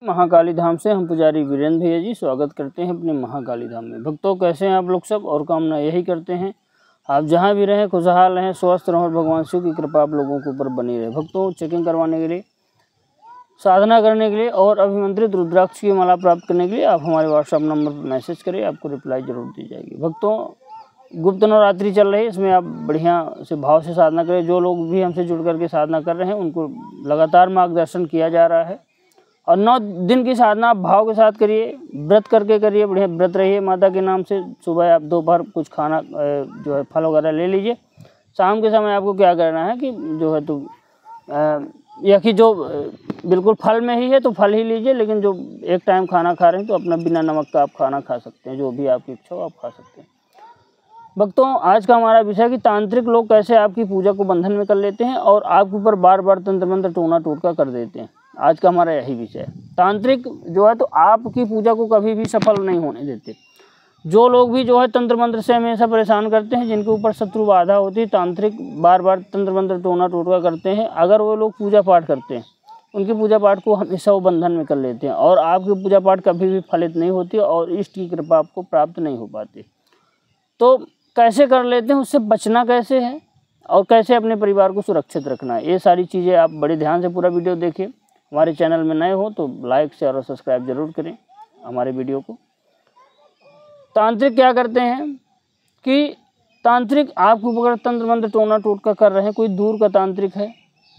महाकाली धाम से हम पुजारी वीरेंद्र भैया जी स्वागत करते हैं अपने महाकाली धाम में। भक्तों, कैसे हैं आप लोग सब? और कामना यही करते हैं आप जहां भी रहें खुशहाल रहें, स्वस्थ रहें और भगवान शिव की कृपा आप लोगों के ऊपर बनी रहे। भक्तों, चेकिंग करवाने के लिए, साधना करने के लिए और अभिमंत्रित रुद्राक्ष की माला प्राप्त करने के लिए आप हमारे व्हाट्सएप नंबर पर मैसेज करें, आपको रिप्लाई जरूर दी जाएगी। भक्तों, गुप्त नवरात्रि चल रही है, इसमें आप बढ़िया से भाव से साधना करें। जो लोग भी हमसे जुड़ करके साधना कर रहे हैं उनको लगातार मार्गदर्शन किया जा रहा है और 9 दिन की साधना आप भाव के साथ करिए, व्रत करके करिए, बढ़िया व्रत रहिए माता के नाम से। सुबह आप दोपहर कुछ खाना जो है फल वगैरह ले लीजिए। शाम के समय आपको क्या करना है कि जो है तो या कि जो बिल्कुल फल में ही है तो फल ही लीजिए, लेकिन जो एक टाइम खाना खा रहे हैं तो अपना बिना नमक का आप खाना खा सकते हैं, जो भी आपकी इच्छा हो आप खा सकते हैं। भक्तों, आज का हमारा विषय है कि तांत्रिक लोग कैसे आपकी पूजा को बंधन में कर लेते हैं और आपके ऊपर बार बार तंत्र मंत्र टोना टोटका कर देते हैं। आज का हमारा यही विषय है। तांत्रिक जो है तो आपकी पूजा को कभी भी सफल नहीं होने देते। जो लोग भी जो है तंत्र मंत्र से हमेशा परेशान करते हैं, जिनके ऊपर शत्रु बाधा होती है, तांत्रिक बार बार तंत्र मंत्र टोना टोटका करते हैं, अगर वो लोग पूजा पाठ करते हैं उनकी पूजा पाठ को हमेशा वो बंधन में कर लेते हैं और आपकी पूजा पाठ कभी भी फलित नहीं होती और इष्ट की कृपा आपको प्राप्त नहीं हो पाती। तो कैसे कर लेते हैं, उससे बचना कैसे है और कैसे अपने परिवार को सुरक्षित रखना है, ये सारी चीज़ें आप बड़े ध्यान से पूरा वीडियो देखिए। हमारे चैनल में नए हो तो लाइक शेयर और सब्सक्राइब जरूर करें हमारे वीडियो को। तांत्रिक क्या करते हैं कि तांत्रिक आपके ऊपर तंत्र मंत्र टोना टोटका कर रहे हैं। कोई दूर का तांत्रिक है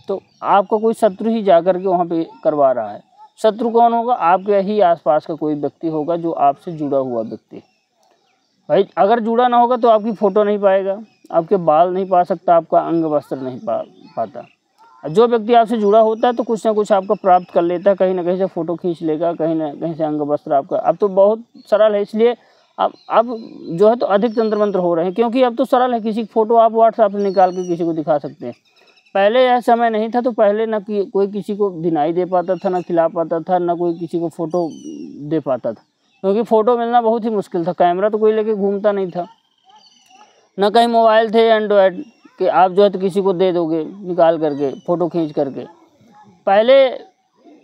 तो आपको कोई शत्रु ही जा कर के वहाँ पे करवा रहा है। शत्रु कौन होगा? आपके ही आसपास का कोई व्यक्ति होगा जो आपसे जुड़ा हुआ व्यक्ति। भाई, अगर जुड़ा ना होगा तो आपकी फ़ोटो नहीं पाएगा, आपके बाल नहीं पा सकता, आपका अंग वस्त्र नहीं पाता। जो व्यक्ति आपसे जुड़ा होता है तो कुछ ना कुछ आपका प्राप्त कर लेता है, कहीं ना कहीं से फ़ोटो खींच लेगा, कहीं ना कहीं से अंग वस्त्र आपका। अब तो बहुत सरल है, इसलिए अब जो है तो अधिक तंत्र मंत्र हो रहे हैं, क्योंकि अब तो सरल है। किसी की फ़ोटो आप व्हाट्सएप से निकाल के किसी को दिखा सकते हैं। पहले यह समय नहीं था, तो पहले ना कोई किसी को दिनाई दे पाता था, ना खिला पाता था, ना कोई किसी को फ़ोटो दे पाता था, क्योंकि फ़ोटो मिलना बहुत ही मुश्किल था। कैमरा तो कोई लेके घूमता नहीं था, ना कहीं मोबाइल थे एंड्रॉयड कि आप जो है तो किसी को दे दोगे निकाल करके फ़ोटो खींच करके। पहले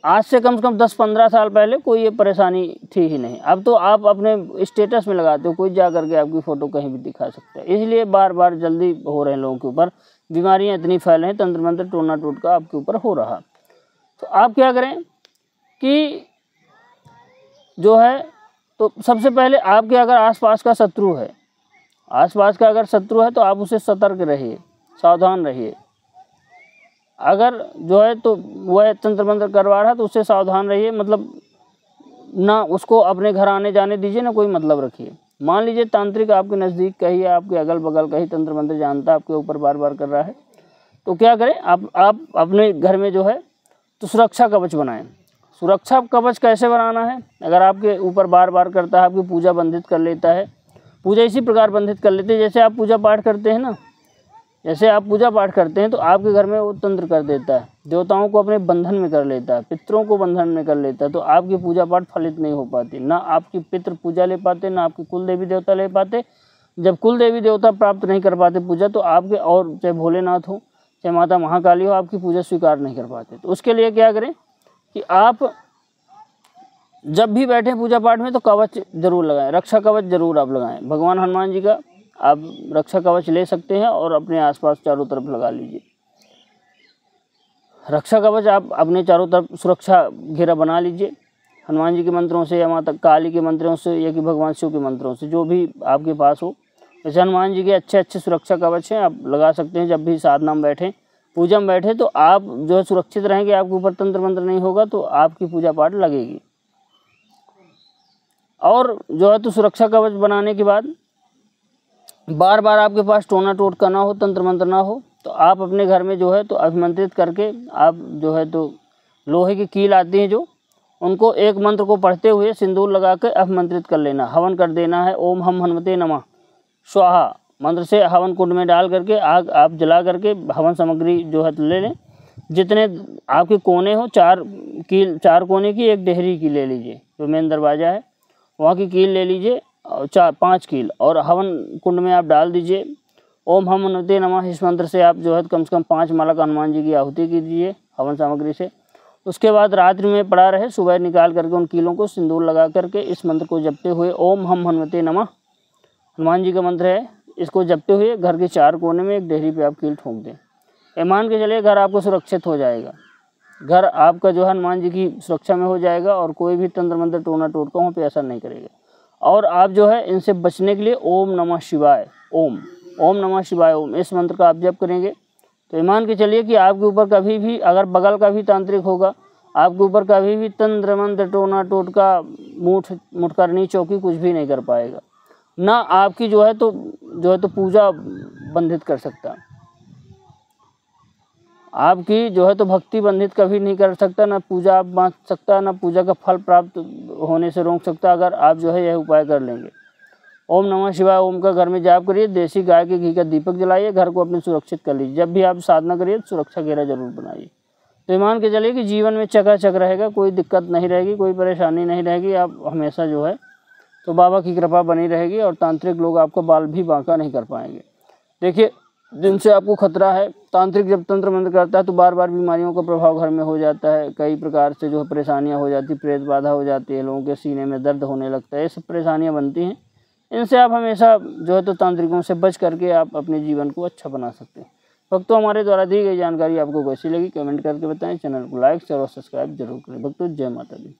आज से कम 10-15 साल पहले कोई ये परेशानी थी ही नहीं। अब तो आप अपने स्टेटस में लगाते हो, कोई जा करके आपकी फ़ोटो कहीं भी दिखा सकता है। इसलिए बार बार जल्दी हो रहे हैं लोगों के ऊपर, बीमारियां इतनी फैल हैं, तंत्र मंत्र टोना टोटका आपके ऊपर हो रहा। तो आप क्या करें कि जो है तो सबसे पहले आपके अगर आसपास का शत्रु है, तो आप उससे सतर्क रहिए, सावधान रहिए। अगर जो है तो वह तंत्र मंत्र करवा रहा है तो उससे सावधान रहिए, मतलब ना उसको अपने घर आने जाने दीजिए, ना कोई मतलब रखिए। मान लीजिए तांत्रिक आपके नज़दीक का ही है, आपके अगल बगल का ही तंत्र मंत्र जानता है, आपके ऊपर बार बार कर रहा है, तो क्या करें आप अपने घर में जो है तो सुरक्षा कवच बनाएं। सुरक्षा कवच कैसे बनाना है? अगर आपके ऊपर बार बार करता है, आपकी पूजा बंधित कर लेता है, पूजा इसी प्रकार बंधित कर लेते हैं जैसे आप पूजा पाठ करते हैं ना, जैसे आप पूजा पाठ करते हैं तो आपके घर में वो तंत्र कर देता है, देवताओं को अपने बंधन में कर लेता है, पितरों को बंधन में कर लेता है, तो आपकी पूजा पाठ फलित नहीं हो पाती। ना आपकी पितृ पूजा ले पाते, ना आपके कुल देवी देवता ले पाते। जब कुल देवी देवता प्राप्त नहीं कर पाते पूजा, तो आपके, और चाहे भोलेनाथ हो चाहे माता महाकाली हो, आपकी पूजा स्वीकार नहीं कर पाते। तो उसके लिए क्या करें कि आप जब भी बैठें पूजा पाठ में तो कवच जरूर लगाएं, रक्षा कवच जरूर आप लगाएं। भगवान हनुमान जी का आप रक्षा कवच ले सकते हैं और अपने आसपास चारों तरफ लगा लीजिए। रक्षा कवच आप अपने चारों तरफ सुरक्षा घेरा बना लीजिए, हनुमान जी के मंत्रों से या माता काली के मंत्रों से या कि भगवान शिव के मंत्रों से, जो भी आपके पास हो। जैसे हनुमान जी के अच्छे सुरक्षा कवच हैं, आप लगा सकते हैं। जब भी साधना में बैठें, पूजा में बैठे, तो आप जो है सुरक्षित रहेंगे, आपके ऊपर तंत्र मंत्र नहीं होगा, तो आपकी पूजा पाठ लगेगी। और जो है तो सुरक्षा कवच बनाने के बाद बार बार आपके पास टोना टोटका ना हो, तंत्र मंत्र ना हो, तो आप अपने घर में जो है तो अभिमंत्रित करके आप जो है तो लोहे की कील आती हैं जो, उनको एक मंत्र को पढ़ते हुए सिंदूर लगा के अभिमंत्रित कर लेना, हवन कर देना है। ओम हम हनुमते नमः स्वाहा मंत्र से हवन कुंड में डाल करके आग आप जला करके हवन सामग्री जो है तो ले लें। जितने आपके कोने हो, 4 कोने की एक डेहरी की ले लीजिए, जो मेन दरवाज़ा है वहाँ की कील ले लीजिए, और 5 कील, और हवन कुंड में आप डाल दीजिए। ओम हम हनुमते नमः इस मंत्र से आप जो है कम से कम 5 माला का हनुमान जी की आहुति कीजिए हवन सामग्री से। उसके बाद रात्रि में पड़ा रहे, सुबह निकाल करके उन कीलों को सिंदूर लगा करके इस मंत्र को जपते हुए ओम हम हनुमते नमः, हनुमान जी का मंत्र है, इसको जपते हुए घर के 4 कोने में एक डेहरी पे आप कील ठोक दें। ये मान के चलिए घर आपको सुरक्षित हो जाएगा, घर आपका जो है हनुमान जी की सुरक्षा में हो जाएगा और कोई भी तंत्र मंत्र टोना टोटका वहाँ पे असर नहीं करेगा। और आप जो है इनसे बचने के लिए ओम नमः शिवाय ओम, ओम नमः शिवाय ओम, इस मंत्र का आप जप करेंगे तो ये मान के चलिए कि आपके ऊपर कभी भी अगर बगल का भी तांत्रिक होगा, आपके ऊपर कभी भी तंत्र मंत्र टोना टोटका मुठ करनी चौकी कुछ भी नहीं कर पाएगा, ना आपकी जो है तो पूजा बंधित कर सकता, आपकी जो है तो भक्ति बंधित कभी नहीं कर सकता, ना पूजा आप बांध सकता, ना पूजा का फल प्राप्त होने से रोक सकता, अगर आप जो है यह उपाय कर लेंगे। ओम नमः शिवाय ओम का घर में जाप करिए, देसी गाय के घी का दीपक जलाइए, घर को अपने सुरक्षित कर लीजिए। जब भी आप साधना करिए तो सुरक्षा घेरा जरूर बनाइए। तो मान के चलिए कि जीवन में चकाचक रहेगा, कोई दिक्कत नहीं रहेगी, कोई परेशानी नहीं रहेगी, आप हमेशा जो है तो बाबा की कृपा बनी रहेगी और तांत्रिक लोग आपका बाल भी बांका नहीं कर पाएंगे। देखिए, जिनसे आपको खतरा है, तांत्रिक जब तंत्र मंत्र करता है तो बार बार बीमारियों का प्रभाव घर में हो जाता है, कई प्रकार से जो है परेशानियां हो जाती, प्रेत बाधा हो जाती है, लोगों के सीने में दर्द होने लगता है, ये सब परेशानियां बनती हैं। इनसे आप हमेशा जो है तो तांत्रिकों से बच करके आप अपने जीवन को अच्छा बना सकते हैं। भक्तों, हमारे द्वारा दी गई जानकारी आपको कैसी लगी कमेंट करके बताएं। चैनल को लाइक शेयर और सब्सक्राइब जरूर करें। भक्तों, जय माता दी।